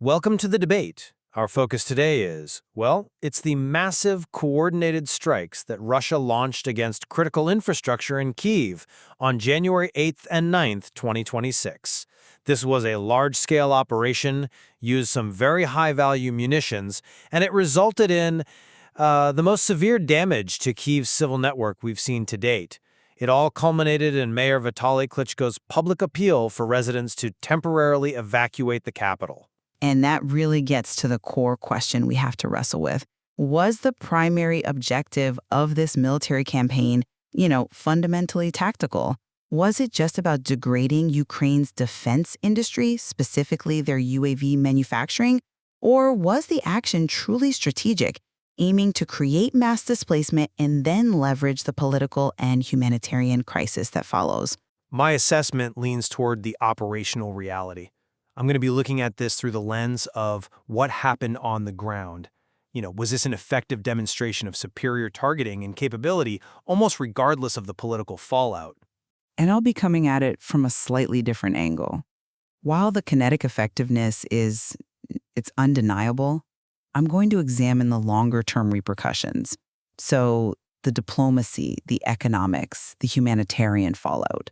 Welcome to the debate. Our focus today is, well, it's the massive coordinated strikes that Russia launched against critical infrastructure in Kiev on January 8th and 9th, 2026. This was a large-scale operation, used some very high-value munitions, and it resulted in the most severe damage to Kiev's civil network we've seen to date. It all culminated in Mayor Vitali Klitschko's public appeal for residents to temporarily evacuate the capital. And that really gets to the core question we have to wrestle with. Was the primary objective of this military campaign, fundamentally tactical? Was it just about degrading Ukraine's defense industry, specifically their UAV manufacturing? Or was the action truly strategic, aiming to create mass displacement and then leverage the political and humanitarian crisis that follows? My assessment leans toward the operational reality. I'm going to be looking at this through the lens of what happened on the ground. Was this an effective demonstration of superior targeting and capability, almost regardless of the political fallout? And I'll be coming at it from a slightly different angle. While the kinetic effectiveness it's undeniable, I'm going to examine the longer-term repercussions. So the diplomacy, the economics, the humanitarian fallout.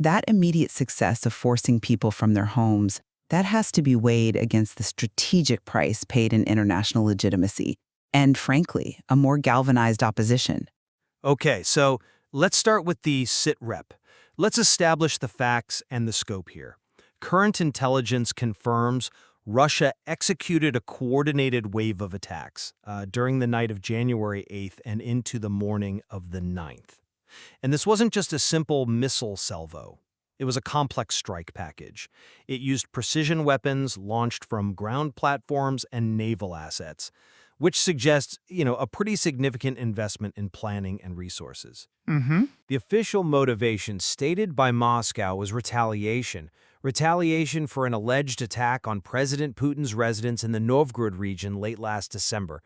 That immediate success of forcing people from their homes, that has to be weighed against the strategic price paid in international legitimacy and, frankly, a more galvanized opposition. Okay, so let's start with the sitrep. Let's establish the facts and the scope here. Current intelligence confirms Russia executed a coordinated wave of attacks during the night of January 8th and into the morning of the 9th. And this wasn't just a simple missile salvo. It was a complex strike package. It used precision weapons launched from ground platforms and naval assets, which suggests, a pretty significant investment in planning and resources. The official motivation stated by Moscow was retaliation. Retaliation for an alleged attack on President Putin's residence in the Novgorod region late last December.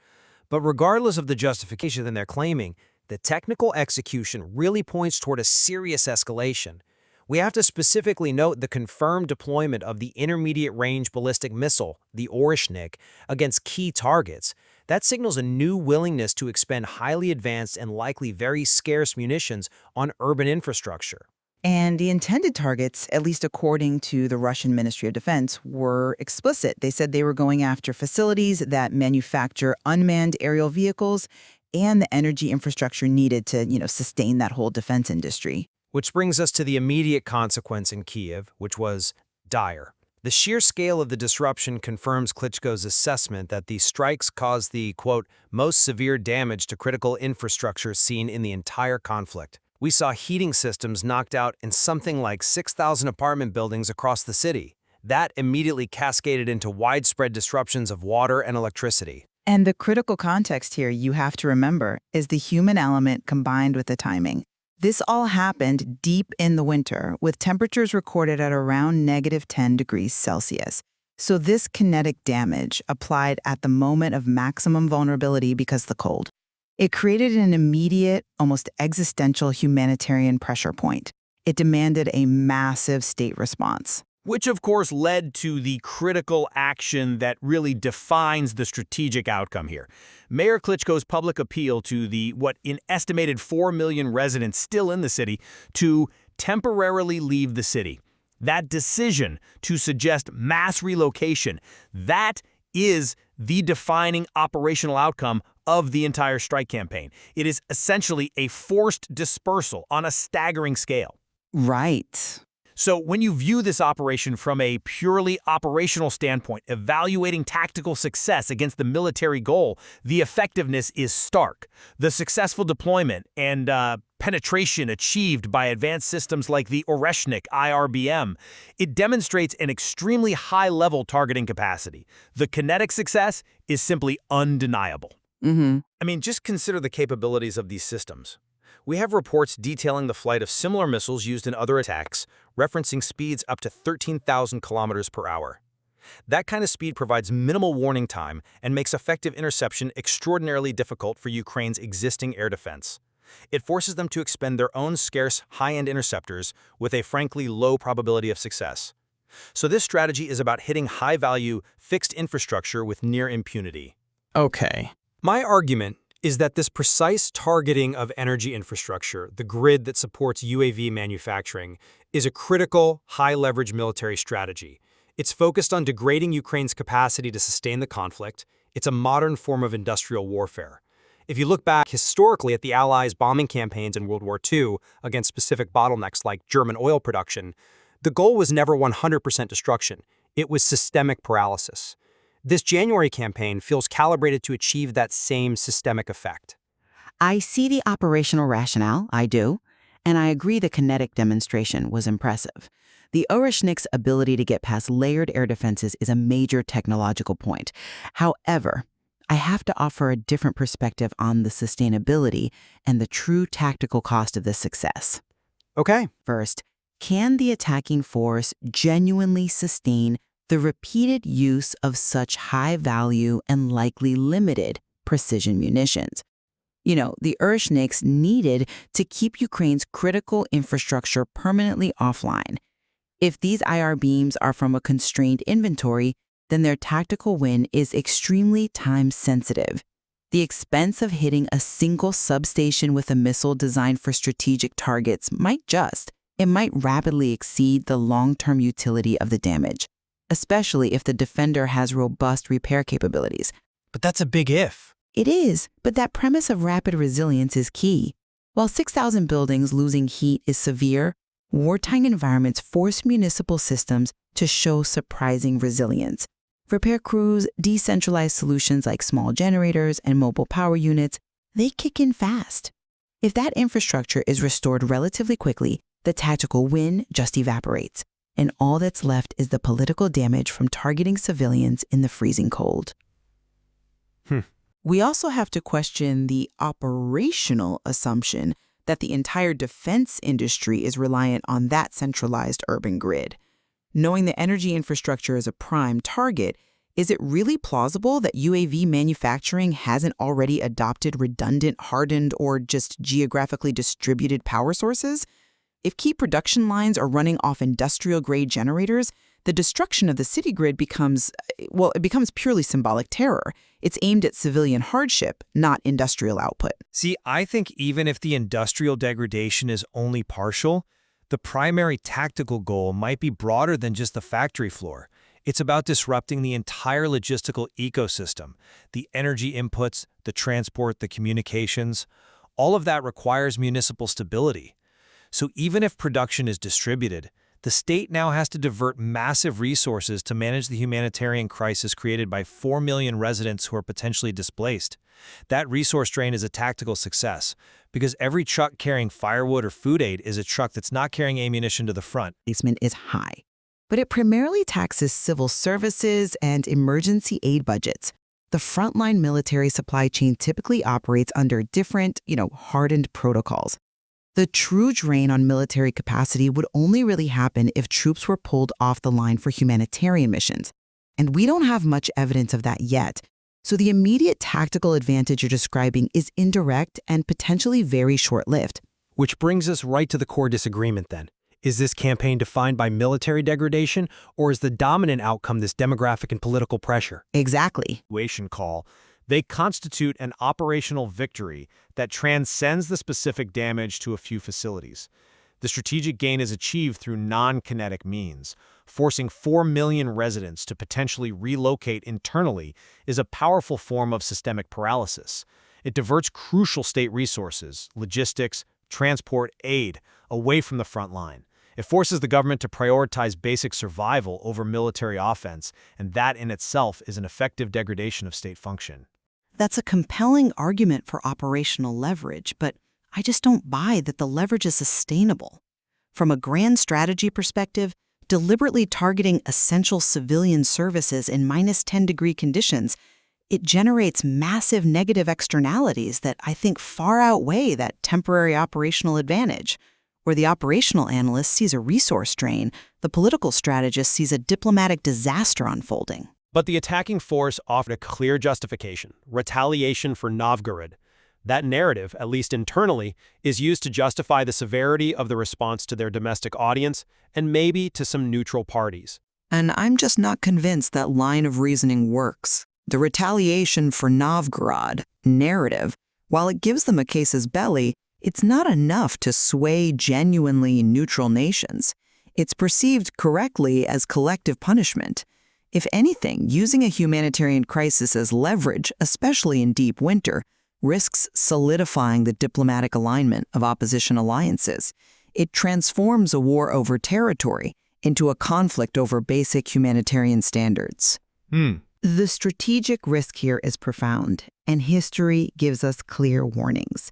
But regardless of the justification that they're claiming, the technical execution really points toward a serious escalation. We have to specifically note the confirmed deployment of the intermediate-range ballistic missile, the Oreshnik, against key targets. That signals a new willingness to expend highly advanced and likely very scarce munitions on urban infrastructure. And the intended targets, at least according to the Russian Ministry of Defense, were explicit. They said they were going after facilities that manufacture unmanned aerial vehicles and the energy infrastructure needed to, sustain that whole defense industry. Which brings us to the immediate consequence in Kiev, which was dire. The sheer scale of the disruption confirms Klitschko's assessment that these strikes caused the, quote, most severe damage to critical infrastructure seen in the entire conflict. We saw heating systems knocked out in something like 6,000 apartment buildings across the city. That immediately cascaded into widespread disruptions of water and electricity. And the critical context here you have to remember is the human element combined with the timing. This all happened deep in the winter, with temperatures recorded at around -10 degrees Celsius. So this kinetic damage applied at the moment of maximum vulnerability because of the cold. It created an immediate, almost existential humanitarian pressure point. It demanded a massive state response. Which, of course, led to the critical action that really defines the strategic outcome here. Mayor Klitschko's public appeal to the, estimated 4 million residents still in the city to temporarily leave the city. That decision to suggest mass relocation, that is the defining operational outcome of the entire strike campaign. It is essentially a forced dispersal on a staggering scale. Right. So when you view this operation from a purely operational standpoint, evaluating tactical success against the military goal, the effectiveness is stark. The successful deployment and penetration achieved by advanced systems like the Oreshnik IRBM, it demonstrates an extremely high-level targeting capacity. The kinetic success is simply undeniable. Just consider the capabilities of these systems. We have reports detailing the flight of similar missiles used in other attacks, referencing speeds up to 13,000 kilometers per hour. That kind of speed provides minimal warning time and makes effective interception extraordinarily difficult for Ukraine's existing air defense. It forces them to expend their own scarce high-end interceptors with a frankly low probability of success. So this strategy is about hitting high-value, fixed infrastructure with near impunity. Okay. My argument is that this precise targeting of energy infrastructure, the grid that supports UAV manufacturing, is a critical, high-leverage military strategy. It's focused on degrading Ukraine's capacity to sustain the conflict. It's a modern form of industrial warfare. If you look back historically at the Allies' bombing campaigns in World War II against specific bottlenecks like German oil production, the goal was never 100% destruction. It was systemic paralysis. This January campaign feels calibrated to achieve that same systemic effect. I see the operational rationale, I do, and I agree the kinetic demonstration was impressive. The Oreshnik's ability to get past layered air defenses is a major technological point. However, I have to offer a different perspective on the sustainability and the true tactical cost of this success. Okay. First, can the attacking force genuinely sustain the repeated use of such high-value and likely limited precision munitions? The Oreshniks needed to keep Ukraine's critical infrastructure permanently offline. If these IRBMs are from a constrained inventory, then their tactical win is extremely time-sensitive. The expense of hitting a single substation with a missile designed for strategic targets might rapidly exceed the long-term utility of the damage, especially if the defender has robust repair capabilities. But that's a big if. It is, but that premise of rapid resilience is key. While 6,000 buildings losing heat is severe, wartime environments force municipal systems to show surprising resilience. Repair crews, decentralized solutions like small generators and mobile power units, they kick in fast. If that infrastructure is restored relatively quickly, the tactical win just evaporates, and all that's left is the political damage from targeting civilians in the freezing cold. We also have to question the operational assumption that the entire defense industry is reliant on that centralized urban grid. Knowing the energy infrastructure is a prime target, is it really plausible that UAV manufacturing hasn't already adopted redundant, hardened, or just geographically distributed power sources? If key production lines are running off industrial-grade generators, the destruction of the city grid becomes purely symbolic terror. It's aimed at civilian hardship, not industrial output. See, I think even if the industrial degradation is only partial, the primary tactical goal might be broader than just the factory floor. It's about disrupting the entire logistical ecosystem, the energy inputs, the transport, the communications. All of that requires municipal stability. So even if production is distributed, the state now has to divert massive resources to manage the humanitarian crisis created by 4 million residents who are potentially displaced. That resource drain is a tactical success, because every truck carrying firewood or food aid is a truck that's not carrying ammunition to the front. Placement is high, but it primarily taxes civil services and emergency aid budgets. The frontline military supply chain typically operates under different, hardened protocols. The true drain on military capacity would only really happen if troops were pulled off the line for humanitarian missions. And we don't have much evidence of that yet. So the immediate tactical advantage you're describing is indirect and potentially very short-lived. Which brings us right to the core disagreement then. Is this campaign defined by military degradation, or is the dominant outcome this demographic and political pressure? Exactly. Call. They constitute an operational victory that transcends the specific damage to a few facilities. The strategic gain is achieved through non-kinetic means. Forcing 4 million residents to potentially relocate internally is a powerful form of systemic paralysis. It diverts crucial state resources, logistics, transport, aid, away from the front line. It forces the government to prioritize basic survival over military offense, and that in itself is an effective degradation of state function. That's a compelling argument for operational leverage, but I just don't buy that the leverage is sustainable. From a grand strategy perspective, deliberately targeting essential civilian services in -10-degree conditions, it generates massive negative externalities that I think far outweigh that temporary operational advantage. Where the operational analyst sees a resource drain, the political strategist sees a diplomatic disaster unfolding. But the attacking force offered a clear justification: retaliation for Novgorod. That narrative, at least internally, is used to justify the severity of the response to their domestic audience and maybe to some neutral parties. And I'm just not convinced that line of reasoning works. The retaliation for Novgorod narrative, while it gives them a casus belli, it's not enough to sway genuinely neutral nations. It's perceived correctly as collective punishment. If anything, using a humanitarian crisis as leverage, especially in deep winter, risks solidifying the diplomatic alignment of opposition alliances. It transforms a war over territory into a conflict over basic humanitarian standards. The strategic risk here is profound, and history gives us clear warnings.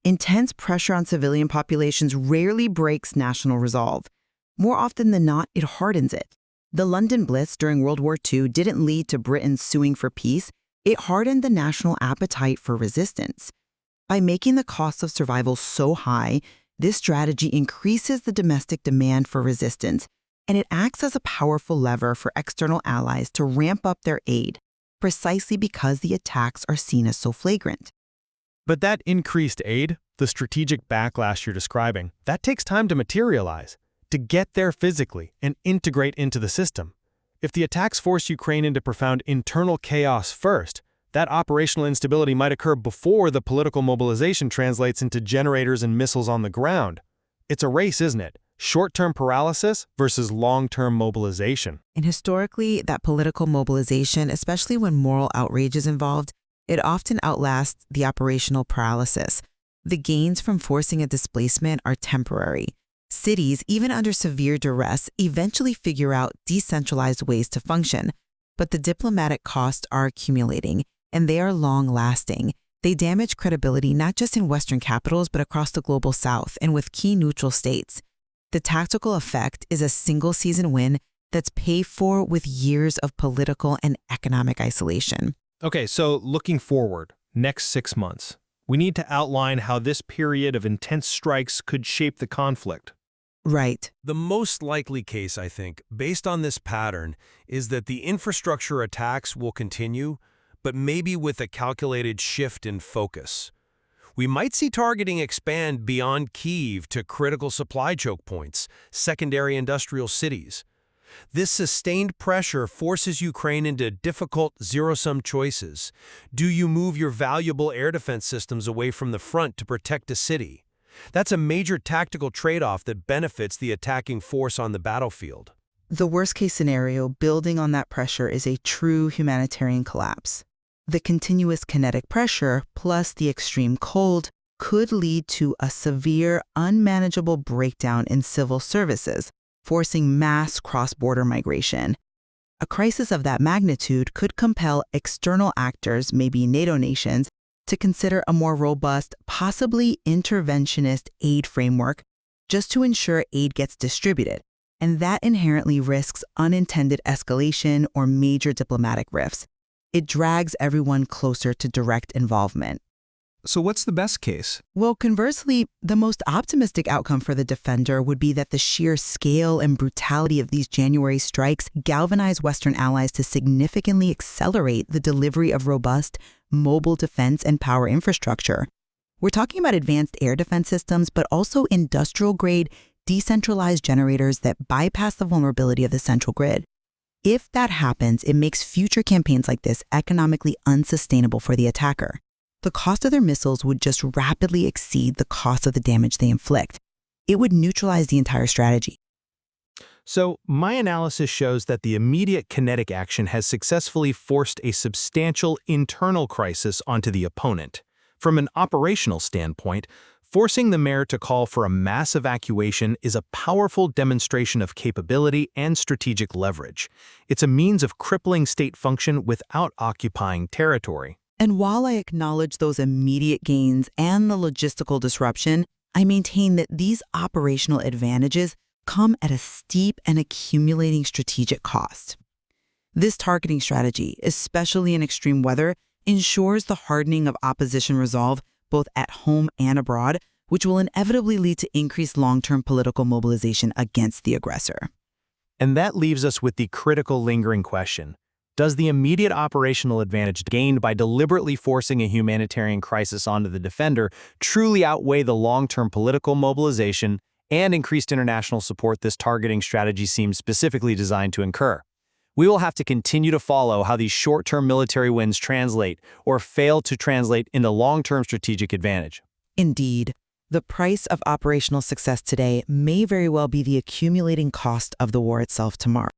Intense pressure on civilian populations rarely breaks national resolve. More often than not, it hardens it. The London Blitz during World War II didn't lead to Britain suing for peace. It hardened the national appetite for resistance. By making the cost of survival so high, this strategy increases the domestic demand for resistance, and it acts as a powerful lever for external allies to ramp up their aid, precisely because the attacks are seen as so flagrant. But that increased aid, the strategic backlash you're describing, that takes time to materialize, to get there physically and integrate into the system. If the attacks force Ukraine into profound internal chaos first, that operational instability might occur before the political mobilization translates into generators and missiles on the ground. It's a race, isn't it? Short-term paralysis versus long-term mobilization. And historically, that political mobilization, especially when moral outrage is involved, it often outlasts the operational paralysis. The gains from forcing a displacement are temporary. Cities, even under severe duress, eventually figure out decentralized ways to function. But the diplomatic costs are accumulating, and they are long-lasting. They damage credibility not just in Western capitals, but across the global South and with key neutral states. The tactical effect is a single-season win that's paid for with years of political and economic isolation. Okay, so looking forward, next 6 months, we need to outline how this period of intense strikes could shape the conflict. Right. The most likely case, I think, based on this pattern, is that the infrastructure attacks will continue, but maybe with a calculated shift in focus. We might see targeting expand beyond Kiev to critical supply choke points, secondary industrial cities. This sustained pressure forces Ukraine into difficult zero-sum choices. Do you move your valuable air defense systems away from the front to protect a city? That's a major tactical trade-off that benefits the attacking force on the battlefield. The worst-case scenario, building on that pressure, is a true humanitarian collapse. The continuous kinetic pressure plus the extreme cold could lead to a severe, unmanageable breakdown in civil services, forcing mass cross-border migration. A crisis of that magnitude could compel external actors, maybe NATO nations, to consider a more robust, possibly interventionist aid framework just to ensure aid gets distributed. And that inherently risks unintended escalation or major diplomatic rifts. It drags everyone closer to direct involvement. So what's the best case? Well, conversely, the most optimistic outcome for the defender would be that the sheer scale and brutality of these January strikes galvanize Western allies to significantly accelerate the delivery of robust, mobile defense and power infrastructure. We're talking about advanced air defense systems, but also industrial-grade, decentralized generators that bypass the vulnerability of the central grid. If that happens, it makes future campaigns like this economically unsustainable for the attacker. The cost of their missiles would just rapidly exceed the cost of the damage they inflict. It would neutralize the entire strategy. So, my analysis shows that the immediate kinetic action has successfully forced a substantial internal crisis onto the opponent. From an operational standpoint, forcing the mayor to call for a mass evacuation is a powerful demonstration of capability and strategic leverage. It's a means of crippling state function without occupying territory. And while I acknowledge those immediate gains and the logistical disruption, I maintain that these operational advantages come at a steep and accumulating strategic cost. This targeting strategy, especially in extreme weather, ensures the hardening of opposition resolve both at home and abroad, which will inevitably lead to increased long-term political mobilization against the aggressor. And that leaves us with the critical lingering question. Does the immediate operational advantage gained by deliberately forcing a humanitarian crisis onto the defender truly outweigh the long-term political mobilization and increased international support this targeting strategy seems specifically designed to incur. We will have to continue to follow how these short-term military wins translate or fail to translate into long-term strategic advantage. Indeed, the price of operational success today may very well be the accumulating cost of the war itself tomorrow.